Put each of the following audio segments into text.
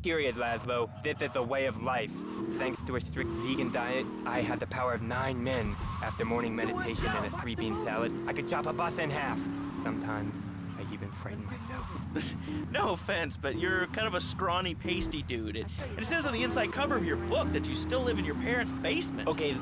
Period, Laszlo. This is a way of life. Thanks to a strict vegan diet, I had the power of 9 men. After morning meditation and a 3-bean salad, I could chop a bus in half. Sometimes, I even frighten myself. No offense, but you're kind of a scrawny, pasty dude. And it says on the inside cover of your book that you still live in your parents' basement. Okay,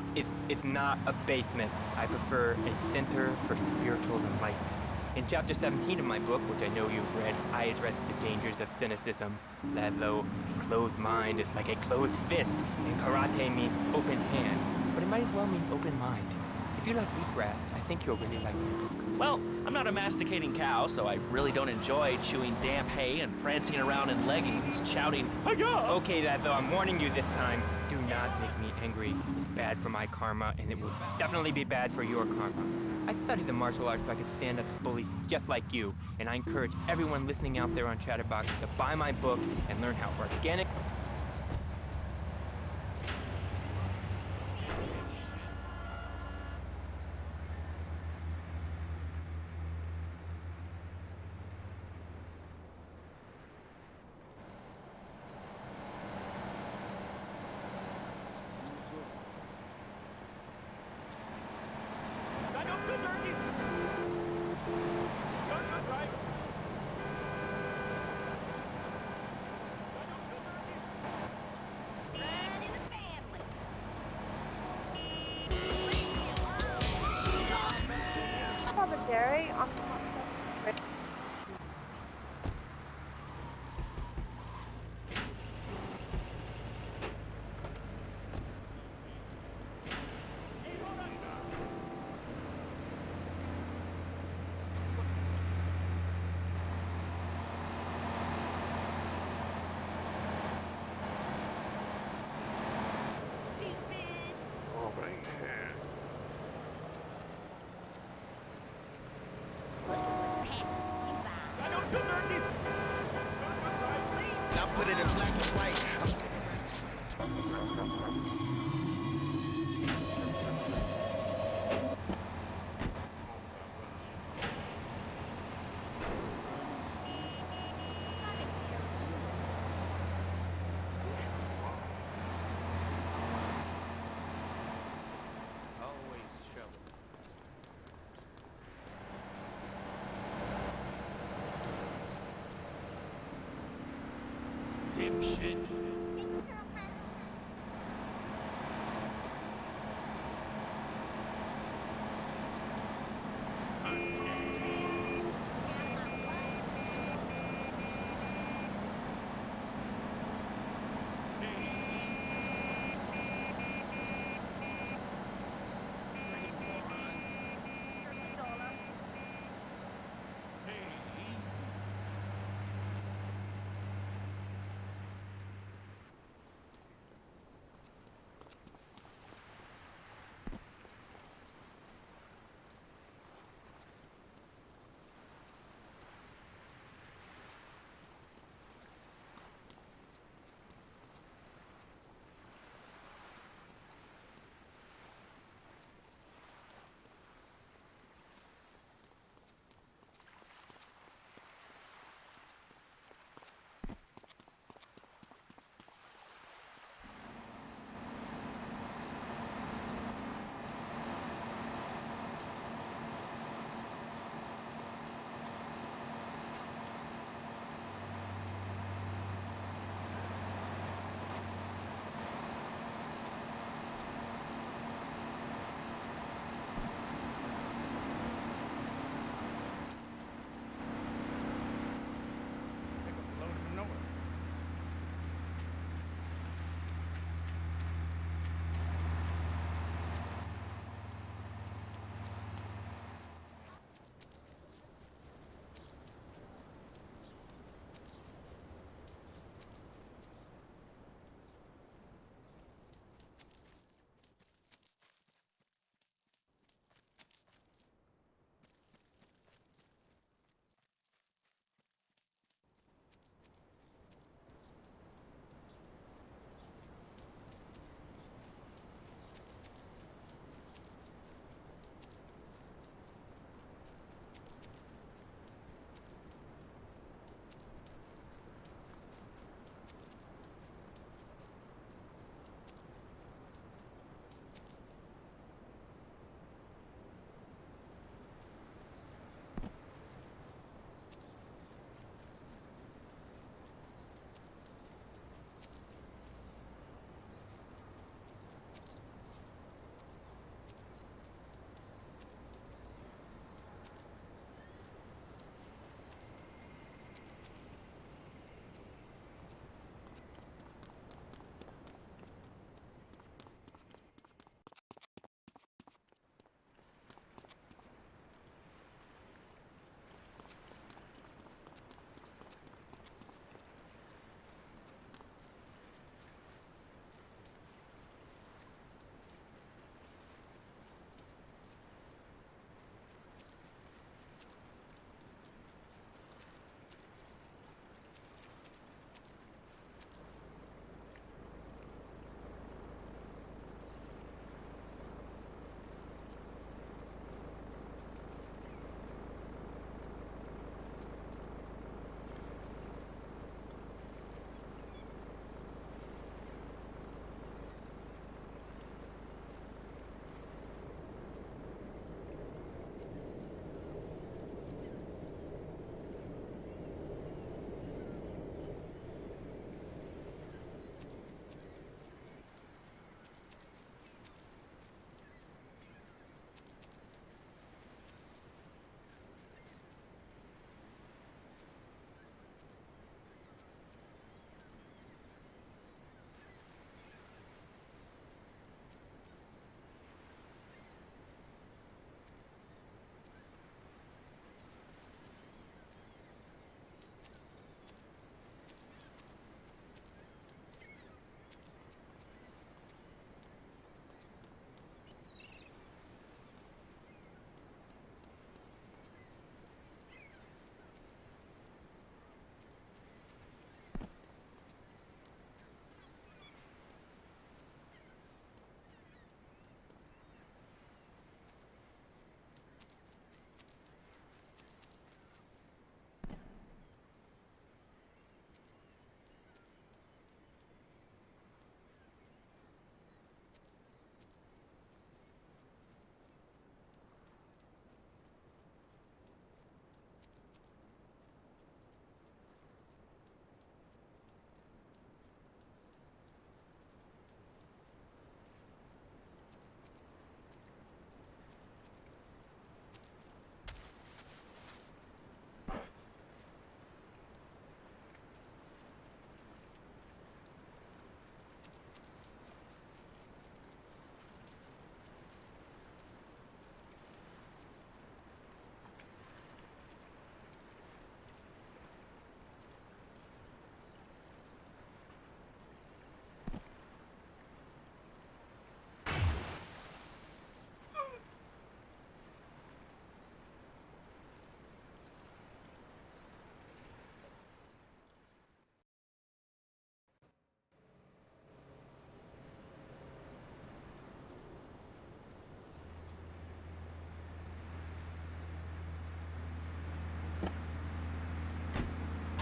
it's not a basement. I prefer a center for spiritual enlightenment. In chapter 17 of my book, which I know you've read, I address the dangers of cynicism. Laszlo, a closed mind is like a closed fist, and karate means open hand, but it might as well mean open mind. If you like wheatgrass, I think you'll really like my book. Well, I'm not a masticating cow, so I really don't enjoy chewing damp hay and prancing around in leggings, shouting, "Hi-ya!" Okay, Laszlo, I'm warning you this time. Do not make me angry. It's bad for my karma, and it will definitely be bad for your karma. I studied the martial arts so I could stand up to bullies just like you, and I encourage everyone listening out there on Chatterbox to buy my book and learn how organic... Dairy on Now put it in black and white. Dipshit.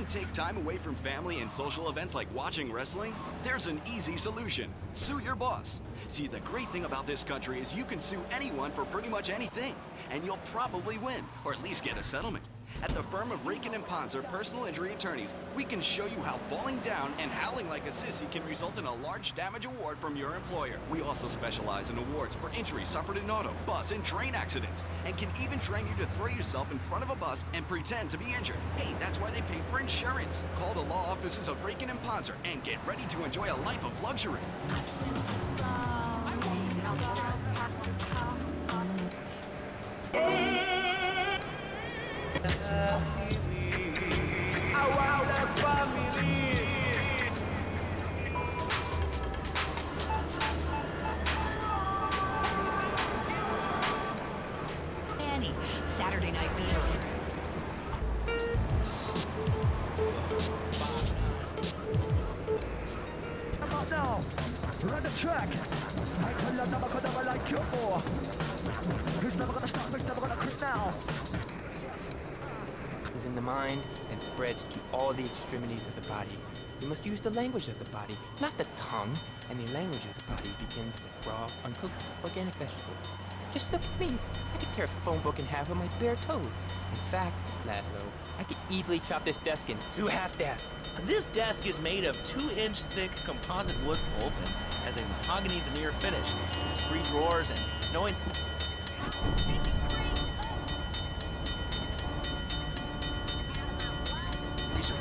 Can't take time away from family and social events like watching wrestling? There's an easy solution. Sue your boss. See, the great thing about this country is you can sue anyone for pretty much anything, and you'll probably win, or at least get a settlement. At the firm of Rakin and Ponzer Personal Injury Attorneys, we can show you how falling down and howling like a sissy can result in a large damage award from your employer. We also specialize in awards for injuries suffered in auto, bus, and train accidents, and can even train you to throw yourself in front of a bus and pretend to be injured. Hey, that's why they pay for insurance. Call the law offices of Rakin and Ponzer and get ready to enjoy a life of luxury. Annie, Saturday Night Beaver. Now, run the track. I tell you, never gonna never like you more. He's never gonna stop, he's never gonna quit now. Is in the mind and spreads to all the extremities of the body. You must use the language of the body, not the tongue. And the language of the body begins with raw, uncooked, organic vegetables. Just look at me. I could tear a phone book in half with my bare toes. In fact, Laszlo, I could easily chop this desk in 2 half desks. This desk is made of 2-inch thick composite wood pulp and has a mahogany veneer finish. There's 3 drawers and knowing.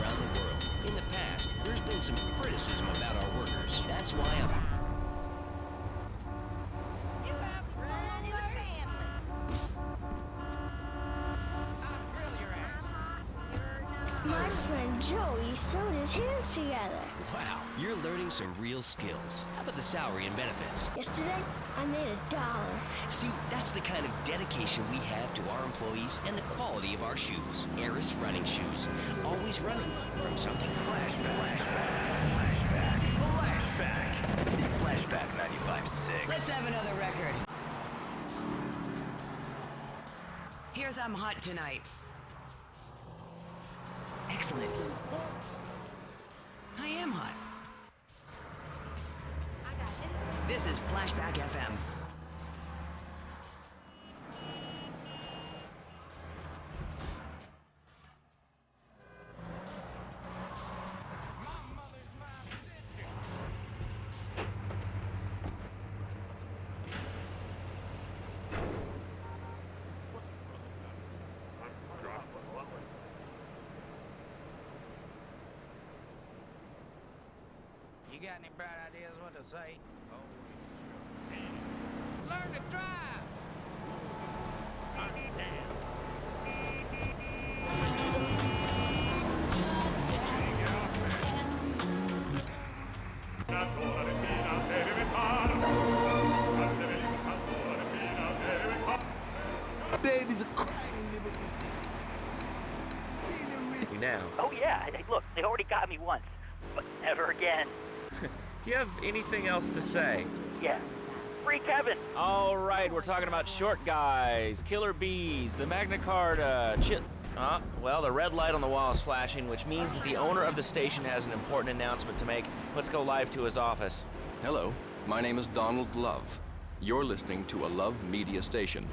Around the world. In the past, there's been some criticism about our workers. That's why My friend Joey sewed his hands together. wow, you're learning some real skills. How about the salary and benefits? Yesterday, I made $1. See, that's the kind of dedication we have to our employees and the quality of our shoes. Eris running shoes. Always running from something flashback. Flashback 95.6. Let's have another record. Here's I'm Hot Tonight. Excellent. I am hot. This is Flashback FM. You got any bright ideas what to say? Learn to drive! Babies are crying in Liberty City. Now, Oh yeah, hey, look, they already got me once, but never again. do you have anything else to say? Yeah. Free Kevin! All right, we're talking about short guys, killer bees, the Magna Carta, well, the red light on the wall is flashing, which means that the owner of the station has an important announcement to make. Let's go live to his office. Hello, my name is Donald Love. You're listening to a Love Media station.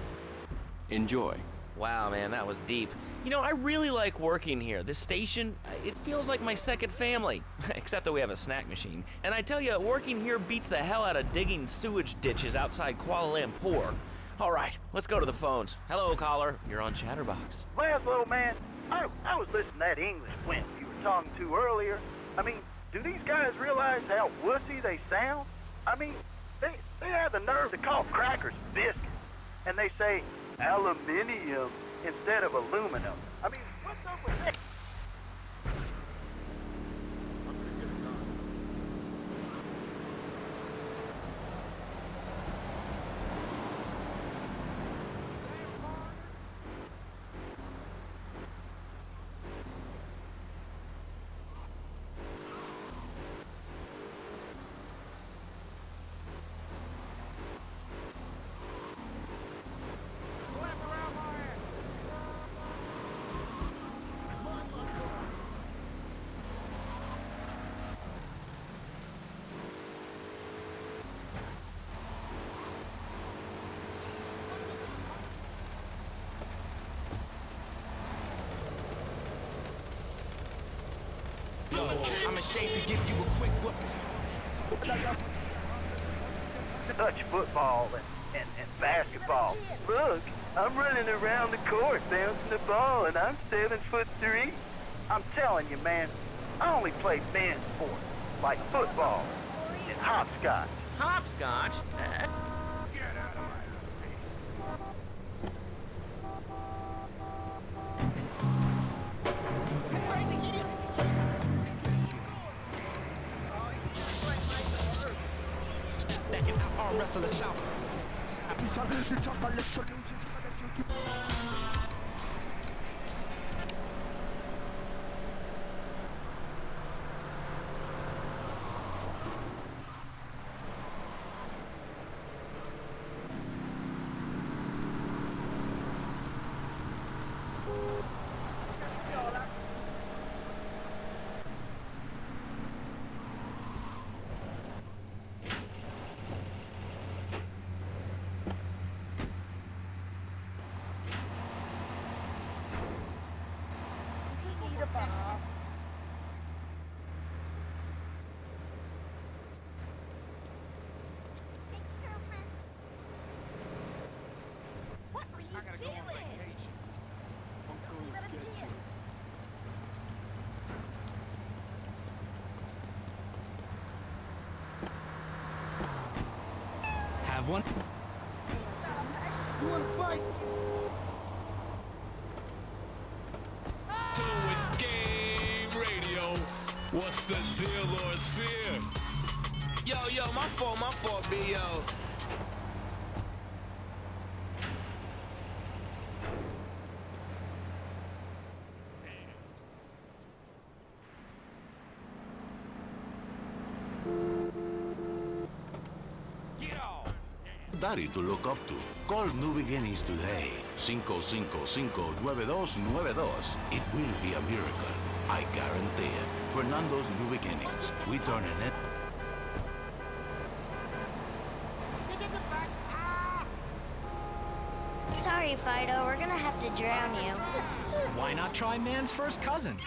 Enjoy. Wow, man, that was deep. You know, I really like working here. This station, it feels like my second family. Except that we have a snack machine. And I tell you, working here beats the hell out of digging sewage ditches outside Kuala Lumpur. All right, let's go to the phones. Hello, caller. You're on Chatterbox. Laszlo, man, I was listening to that English wimp you were talking to earlier. I mean, do these guys realize how wussy they sound? I mean, they have the nerve to call crackers biscuits. And they say aluminium instead of aluminum. I mean, what's up with that? I'm ashamed to give you a quick whoop. Touch football and basketball. Look, I'm running around the court bouncing the ball, and I'm 7'3". I'm telling you, man, I only play band sports like football and hopscotch. Hopscotch? That can out-arm wrestle us out. Have one? You wanna fight? With Game Radio, what's the deal, Lord Sear? Yo, my fault, B, yo. Daddy to look up to. Call New Beginnings today. 555-9292. It will be a miracle. I guarantee it. Fernando's New Beginnings. We turn a net. Sorry, Fido, we're gonna have to drown you. Why not try man's first cousin?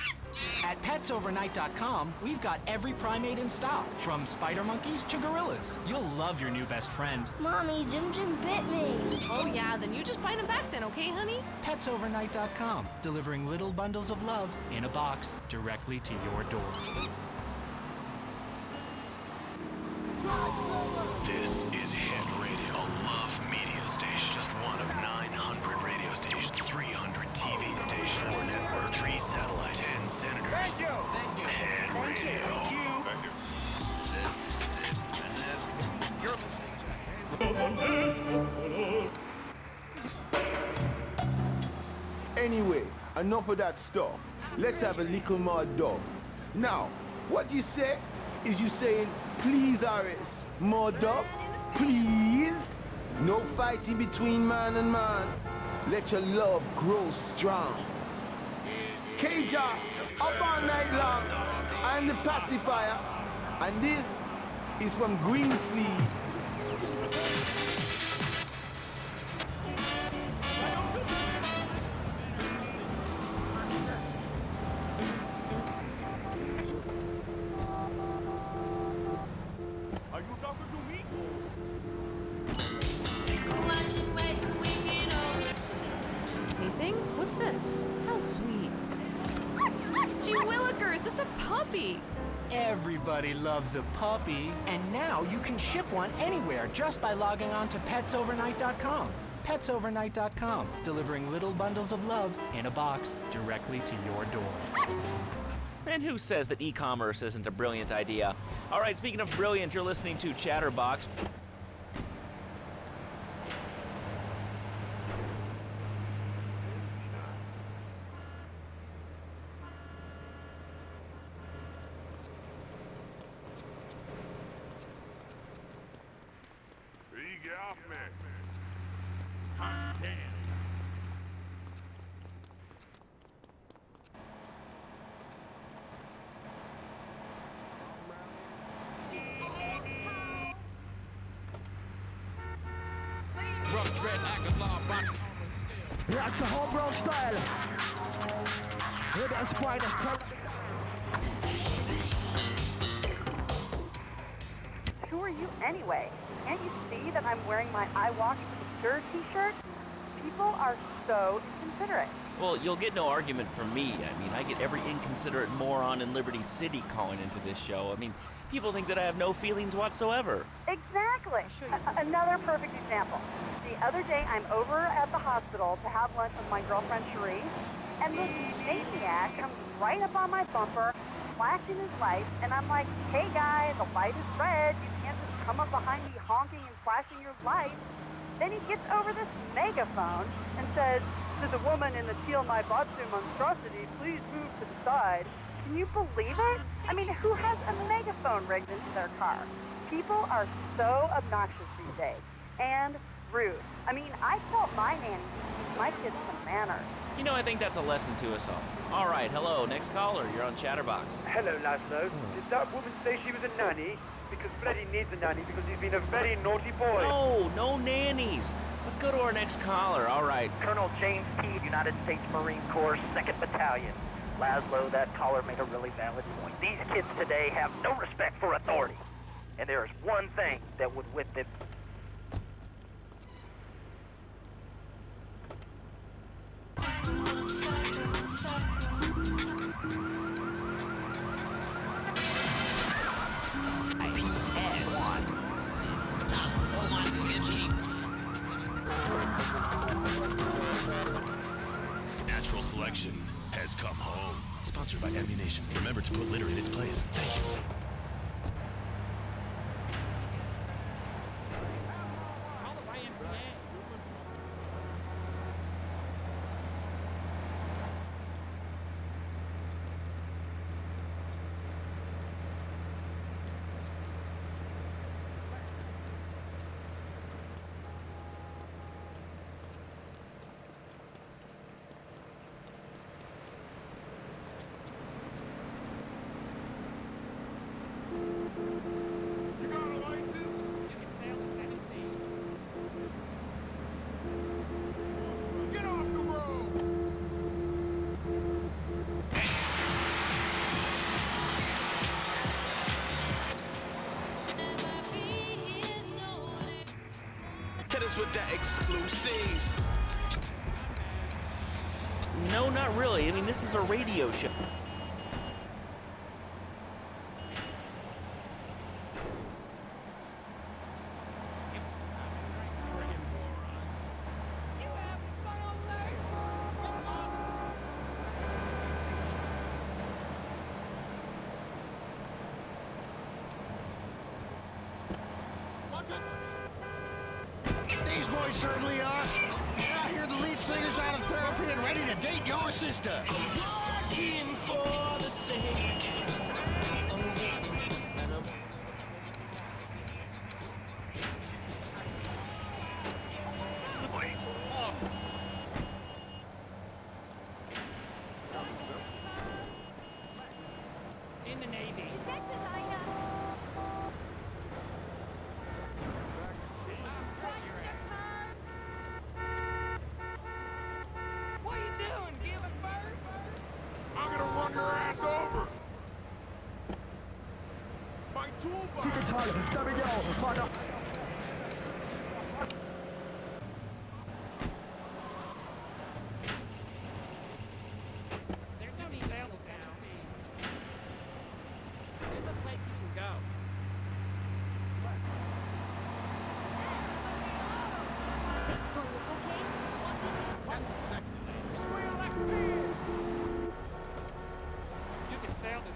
At petsovernight.com, we've got every primate in stock, from spider monkeys to gorillas. You'll love your new best friend. Mommy, Jim bit me. Oh yeah, then you just bite him back then, okay, honey? Petsovernight.com, delivering little bundles of love in a box directly to your door. This is Hit Radio, Love Media Station. Just one of 900 radio stations, 300 TV stations, 4 networks, 3 satellites, 10 senators. Thank you. Hit Radio. Thank you. You're listening to Anyway, enough of that stuff. Let's have a little more dub. Now, what you say is you saying, please, Aris, more dub? Please? No fighting between man and man. Let your love grow strong. Cager, up all night long. I'm the pacifier. And this is from Greensleeve. Anything? What's this? How sweet. Gee willikers, it's a puppy. Everybody loves a puppy. And now you can ship one anywhere just by logging on to petsovernight.com. Petsovernight.com, delivering little bundles of love in a box directly to your door. And who says that e-commerce isn't a brilliant idea? All right, speaking of brilliant, you're listening to Chatterbox. Get off me. Hot damn. Drug dread, Aguilar, body. Yeah, it's a homegrown style. With the spiders. are you anyway? Can't you see that I'm wearing my I Walk Secure t-shirt? People are so inconsiderate. Well, you'll get no argument from me. I mean, I get every inconsiderate moron in Liberty City calling into this show. I mean, people think that I have no feelings whatsoever. Exactly. Another perfect example. The other day, I'm over at the hospital to have lunch with my girlfriend Cherie, and this maniac comes right up on my bumper, flashing his lights, and I'm like, hey guy, the light is red. You can't just come up behind me honking and flashing your lights. Then he gets over this megaphone and says, "To the woman in the teal Naibatsu monstrosity, please move to the side." Can you believe it? I mean, who has a megaphone rigged into their car? People are so obnoxious these days. And rude. I mean, I taught my nanny to teach my kids some manners. You know, I think that's a lesson to us all. All right, hello, next caller. You're on Chatterbox. Hello, Laszlo. Did that woman say she was a nanny? Because Freddy needs a nanny because he's been a very naughty boy. No, no nannies. Let's go to our next caller. All right. Colonel James Teed, United States Marine Corps, 2nd Battalion. Laszlo, that caller made a really valid point. These kids today have no respect for authority. And there is one thing that would whip them. Natural selection has come home. Sponsored by Ammunition. Remember to put litter in its place. Thank you. Hit us with that exclusives. No, not really. I mean, this is a radio show. These boys certainly are. And I hear the lead singer's out of therapy and ready to date your sister. I'm working for the sake of it. And I'm In the Navy. What are you doing? Giving birth? I'm gonna run your ass over. My toolbox. There's no need to look down. There's a place you can go. You can sail this.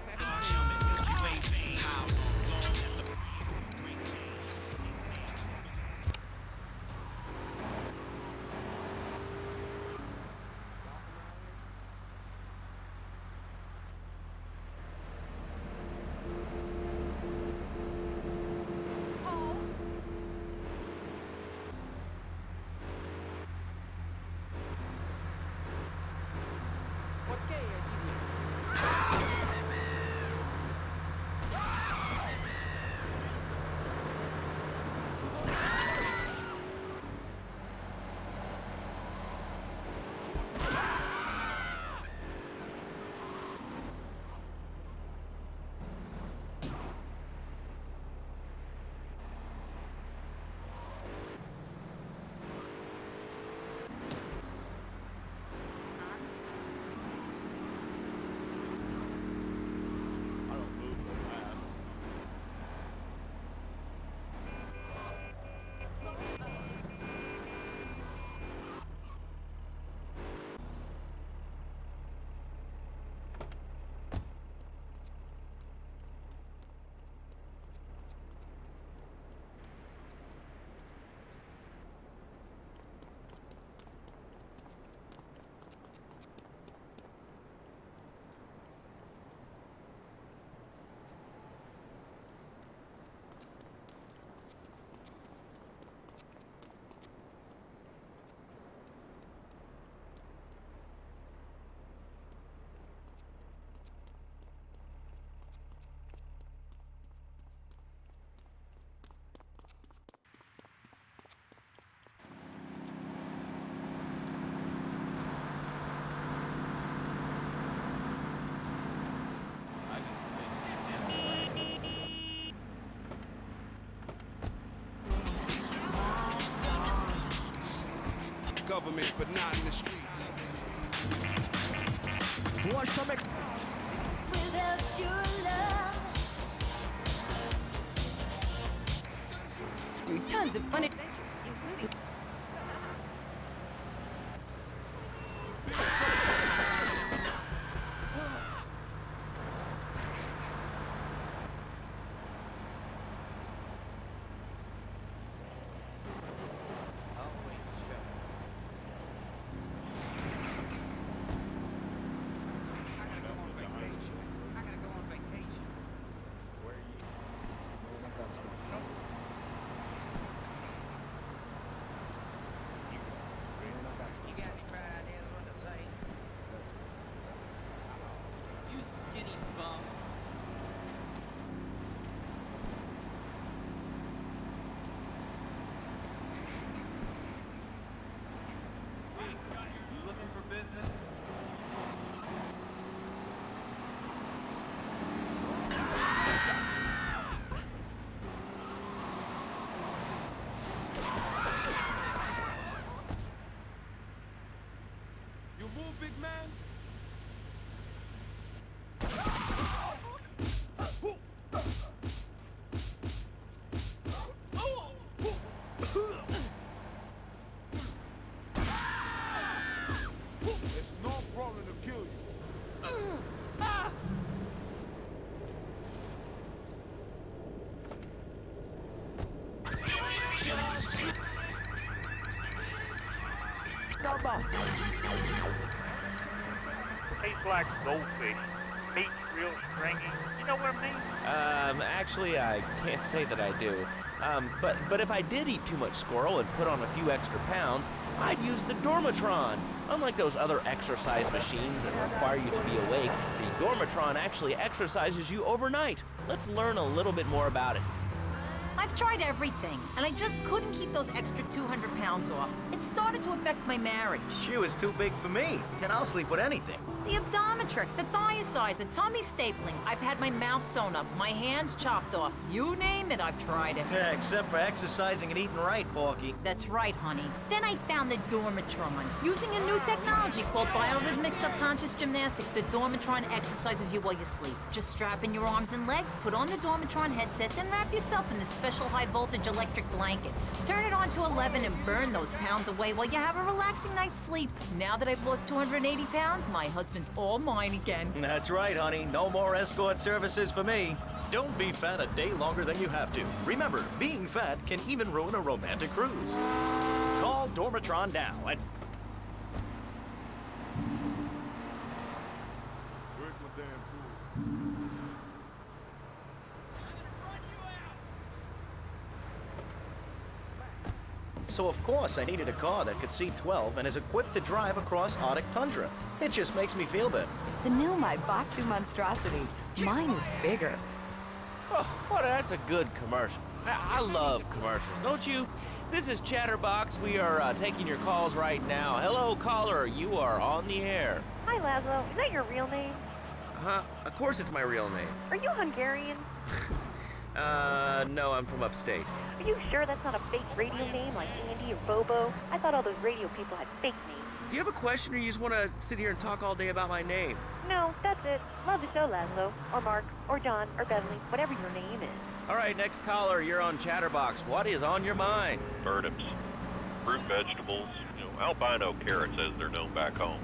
government, but not in the street. Watch some Without your love. Through tons of fun adventures, including... Tastes like goldfish. Meat real stringy. You know what I mean? Actually, I can't say that I do. But if I did eat too much squirrel and put on a few extra pounds, I'd use the Dormatron. Unlike those other exercise machines that require you to be awake, the Dormatron actually exercises you overnight. Let's learn a little bit more about it. I've tried everything, and I just couldn't keep those extra 200 pounds off. It started to affect my marriage. She was too big for me, and I'll sleep with anything. The abdometrix, the thiacides, tummy stapling. I've had my mouth sewn up, my hands chopped off. You name it, I've tried it. Yeah, except for exercising and eating right, Porky. That's right, honey. Then I found the Dormatron. Using a new technology called biorhythmic subconscious gymnastics, the Dormatron exercises you while you sleep. Just strap in your arms and legs, put on the Dormatron headset, then wrap yourself in the special high-voltage electric blanket. Turn it on to 11 and burn those pounds away while you have a relaxing night's sleep. Now that I've lost 280 pounds, my husband's all mine again. That's right, honey. No more escort services for me. Don't be fat a day longer than you have to. Remember, being fat can even ruin a romantic cruise. Call Dormatron now at... Where's my damn pool? So of course I needed a car that could seat 12 and is equipped to drive across Arctic tundra. It just makes me feel better. The new Maibatsu monstrosity. Mine is bigger. Oh, what? That's a good commercial. I love commercials, don't you? This is Chatterbox. We are taking your calls right now. Hello, caller. You are on the air. Hi, Laszlo. Is that your real name? Huh? Of course it's my real name. Are you Hungarian? No, I'm from upstate. Are you sure that's not a fake radio name like Andy or Bobo? I thought all those radio people had fake names. Do you have a question or you just want to sit here and talk all day about my name? No, that's it. Love the show, Laszlo. Or Mark, or John, or Beverly, whatever your name is. All right, next caller, you're on Chatterbox. What is on your mind? Turnips, fruit vegetables, albino carrots as they're known back home.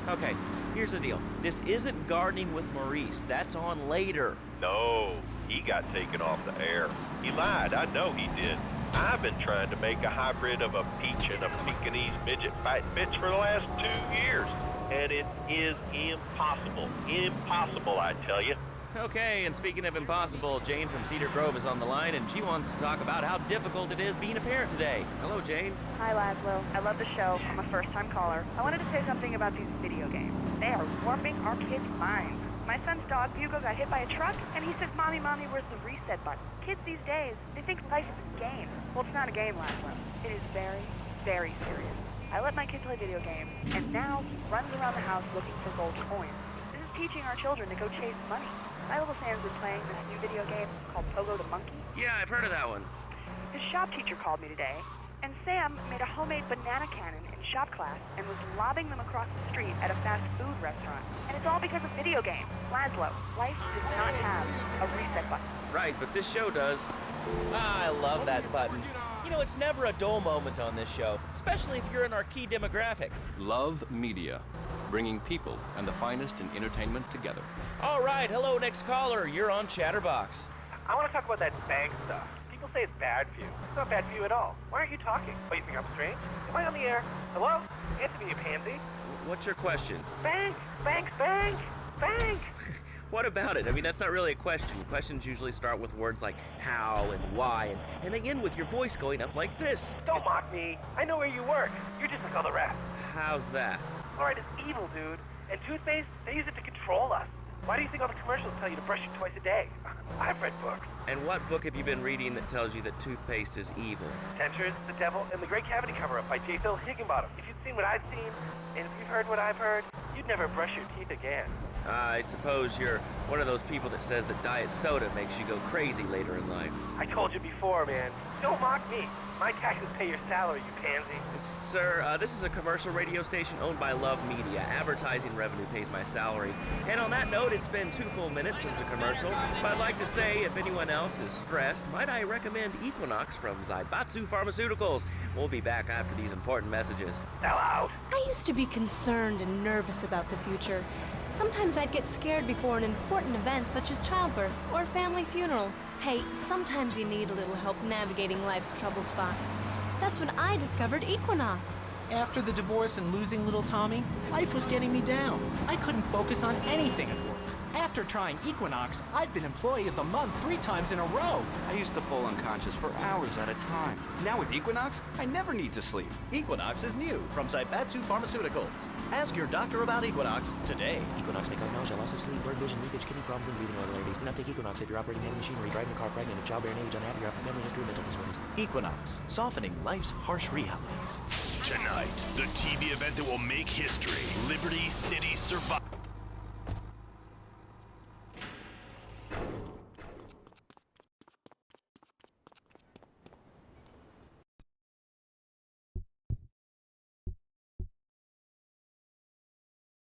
Okay, here's the deal. This isn't Gardening with Maurice. That's on later. No, he got taken off the air. He lied, I know he did. I've been trying to make a hybrid of a peach and a Pekingese midget fighting bitch for the last 2 years. And it is impossible. Impossible, I tell you. Okay, and speaking of impossible, Jane from Cedar Grove is on the line, and she wants to talk about how difficult it is being a parent today. Hello, Jane. Hi, Laszlo. I love the show. I'm a first-time caller. I wanted to say something about these video games. They are warping our kids' minds. My son's dog, Hugo, got hit by a truck, and he says, Mommy, Mommy, where's the reset button? Kids these days, they think life is a game. Well, it's not a game, Laszlo. It is very, very serious. I let my kid play video games, and now he runs around the house looking for gold coins. This is teaching our children to go chase money. My little Sam's been playing this new video game called Pogo the Monkey. Yeah, I've heard of that one. His shop teacher called me today, And Sam made a homemade banana cannon in shop class and was lobbing them across the street at a fast food restaurant. And it's all because of video games. Laszlo, life does not have a reset button. Right, but this show does. I love that button. You know, it's never a dull moment on this show, especially if you're in our key demographic. Love Media, bringing people and the finest in entertainment together. All right, hello, next caller. You're on Chatterbox. I want to talk about that bank stuff. People say it's bad for you. It's not bad for you at all. Why aren't you talking? Oh, you think I'm strange? Am I on the air? Hello? Answer me, you pansy. What's your question? Bank! Bank! Bank! Bank! What about it? I mean, that's not really a question. Questions usually start with words like how and why, and they end with your voice going up like this. Don't mock me. I know where you work. You're just like all the rest. How's that? Fluoride is evil, dude. And toothpaste, they use it to control us. Why do you think all the commercials tell you to brush it twice a day? I've read books. And what book have you been reading that tells you that toothpaste is evil? Dentures, The Devil, and The Great Cavity Cover-Up by J. Phil Higginbottom. If you'd seen what I've seen, and if you've heard what I've heard, you'd never brush your teeth again. I suppose you're one of those people that says that diet soda makes you go crazy later in life. I told you before, man. Don't mock me. My taxes pay your salary, you pansy. Sir, this is a commercial radio station owned by Love Media. Advertising revenue pays my salary. And on that note, it's been 2 full minutes since a commercial. But I'd like to say, if anyone else is stressed, might I recommend Equinox from Zaibatsu Pharmaceuticals. We'll be back after these important messages. Sell out. I used to be concerned and nervous about the future. Sometimes I'd get scared before an important event such as childbirth or a family funeral. Hey, sometimes you need a little help navigating life's trouble spots. That's when I discovered Equinox. After the divorce and losing little Tommy, life was getting me down. I couldn't focus on anything at work. After trying Equinox, I've been Employee of the Month 3 times in a row. I used to fall unconscious for hours at a time. Now with Equinox, I never need to sleep. Equinox is new from Zaibatsu Pharmaceuticals. Ask your doctor about Equinox today. Equinox may cause nausea, loss of sleep, blurred vision, leakage, kidney problems, and breathing irregularities. Do not take Equinox if you're operating heavy machinery, driving a car pregnant, if childbearing age, unhappy, or have a family history of mental disorders. Equinox, softening life's harsh realities. Tonight, the TV event that will make history. Liberty City Survival.